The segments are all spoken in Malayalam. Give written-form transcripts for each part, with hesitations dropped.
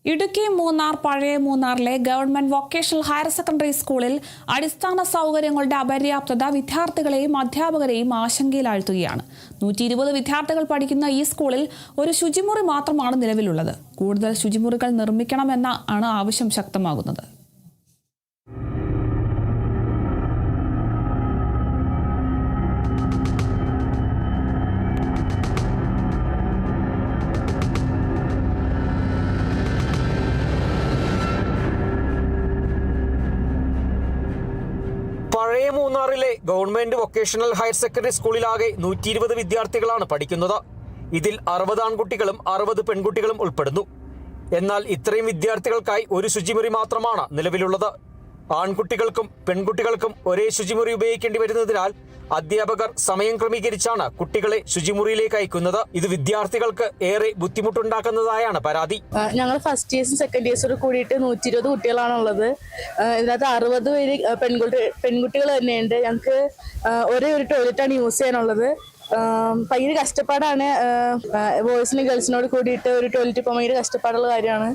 ഇടുക്കി മൂന്നാർ പഴയ മൂന്നാറിലെ ഗവൺമെന്റ് വൊക്കേഷണൽ ഹയർ സെക്കൻഡറി സ്കൂളിൽ അടിസ്ഥാന സൗകര്യങ്ങളുടെ അപര്യാപ്തത വിദ്യാർത്ഥികളെയും അധ്യാപകരെയും ആശങ്കയിലാഴ്ത്തുകയാണ്. 120 വിദ്യാർത്ഥികൾ പഠിക്കുന്ന ഈ സ്കൂളിൽ ഒരു ശുചിമുറി മാത്രമാണ് നിലവിലുള്ളത്. കൂടുതൽ ശുചിമുറികൾ നിർമ്മിക്കണമെന്നാണ് ആവശ്യം ശക്തമാകുന്നത്. പഴയ മൂന്നാറിലെ ഗവൺമെന്റ് വൊക്കേഷണൽ ഹയർ സെക്കൻഡറി സ്കൂളിലാകെ 120 വിദ്യാർത്ഥികളാണ് പഠിക്കുന്നത്. ഇതിൽ 60 ആൺകുട്ടികളും 60 പെൺകുട്ടികളും ഉൾപ്പെടുന്നു. എന്നാൽ ഇത്രയും വിദ്യാർത്ഥികൾക്കായി ഒരു ശുചിമുറി മാത്രമാണ് നിലവിലുള്ളത്. ആൺകുട്ടികൾക്കും പെൺകുട്ടികൾക്കും ഒരേ ശുചിമുറി ഉപയോഗിക്കേണ്ടി വരുന്നതിനാൽ അധ്യാപകർ സമയം ക്രമീകരിച്ചാണ് കുട്ടികളെ ശുചിമുറിയിലേക്ക് അയക്കുന്നത്. ഇത് വിദ്യാർത്ഥികൾക്ക് ഏറെ ബുദ്ധിമുട്ടുണ്ടാക്കുന്നതായാണ് പരാതി. ഞങ്ങൾ ഫസ്റ്റ് ഇയേഴ്സും സെക്കൻഡ് ഇയേഴ്സും കൂടിയിട്ട് 120 കുട്ടികളാണുള്ളത്. ഇതിനകത്ത് 60 പേര് പെൺകുട്ടികൾ തന്നെയുണ്ട്. ഞങ്ങൾക്ക് ഒരേ ഒരു ടോയ്ലറ്റാണ് യൂസ് ചെയ്യാനുള്ളത്. ഭയങ്കര കഷ്ടപ്പാടാണ്. ബോയ്സിനും ഗേൾസിനോട് കൂടിയിട്ട് ഒരു ടോയ്ലറ്റ് ഇപ്പോൾ ഭയങ്കര കഷ്ടപ്പാടുള്ള കാര്യമാണ്.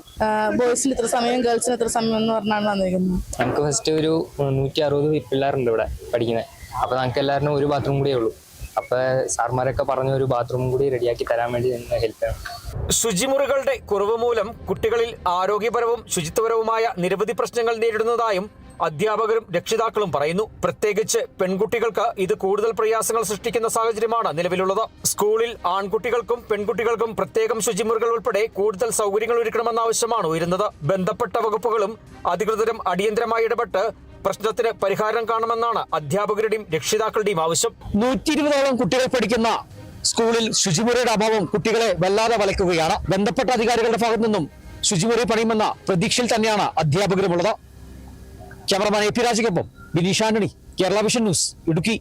ബോയ്സിന് ഇത്ര സമയം, ഗേൾസിന് ഇത്ര സമയം എന്ന് പറഞ്ഞാണ് വന്നിരിക്കുന്നത്. നമുക്ക് ഫസ്റ്റ് ഒരു 160 പിള്ളേരുണ്ട് ഇവിടെ പഠിക്കുന്നത്. അപ്പോൾ നമുക്ക് എല്ലാവരും ഒരു ബാത്റൂം കൂടിയേ ഉള്ളൂ. അപ്പോൾ സാർമാരൊക്കെ പറഞ്ഞ ഒരു ബാത്റൂം കൂടി റെഡിയാക്കി തരാൻ വേണ്ടി ഹെൽപ്പ് ചെയ്യണം. ശുചിമുറികളുടെ കുറവ് മൂലം കുട്ടികളിൽ ആരോഗ്യപരവും ശുചിത്വപരവുമായ നിരവധി പ്രശ്നങ്ങൾ നേരിടുന്നതായും അധ്യാപകരും രക്ഷിതാക്കളും പറയുന്നു. പ്രത്യേകിച്ച് പെൺകുട്ടികൾക്ക് ഇത് കൂടുതൽ പ്രയാസങ്ങൾ സൃഷ്ടിക്കുന്ന സാഹചര്യമാണ് നിലവിലുള്ളത്. സ്കൂളിൽ ആൺകുട്ടികൾക്കും പെൺകുട്ടികൾക്കും പ്രത്യേകം ശുചിമുറികൾ ഉൾപ്പെടെ കൂടുതൽ സൗകര്യങ്ങൾ ഒരുക്കണമെന്ന ആവശ്യമാണ് ഉയരുന്നത്. ബന്ധപ്പെട്ട വകുപ്പുകളും അധികൃതരും അടിയന്തരമായി ഇടപെട്ട് പ്രശ്നത്തിന് പരിഹാരം കാണുമെന്നാണ് അധ്യാപകരുടെയും രക്ഷിതാക്കളുടെയും ആവശ്യം. 120ഓളം കുട്ടികൾ പഠിക്കുന്ന സ്കൂളിൽ ശുചിമുറിയുടെ അഭാവം കുട്ടികളെ വല്ലാതെ വലയ്ക്കുകയാണ്. ബന്ധപ്പെട്ട അധികാരികളുടെ ഭാഗത്തു നിന്നും ശുചിമുറി പണിയുമെന്ന പ്രതീക്ഷയിൽ തന്നെയാണ് അധ്യാപകരുമുള്ളത്. ക്യാമറമാൻ എ പി രാജയ്ക്കൊപ്പം Bineesh Antony, Kerala vision news, Idukki.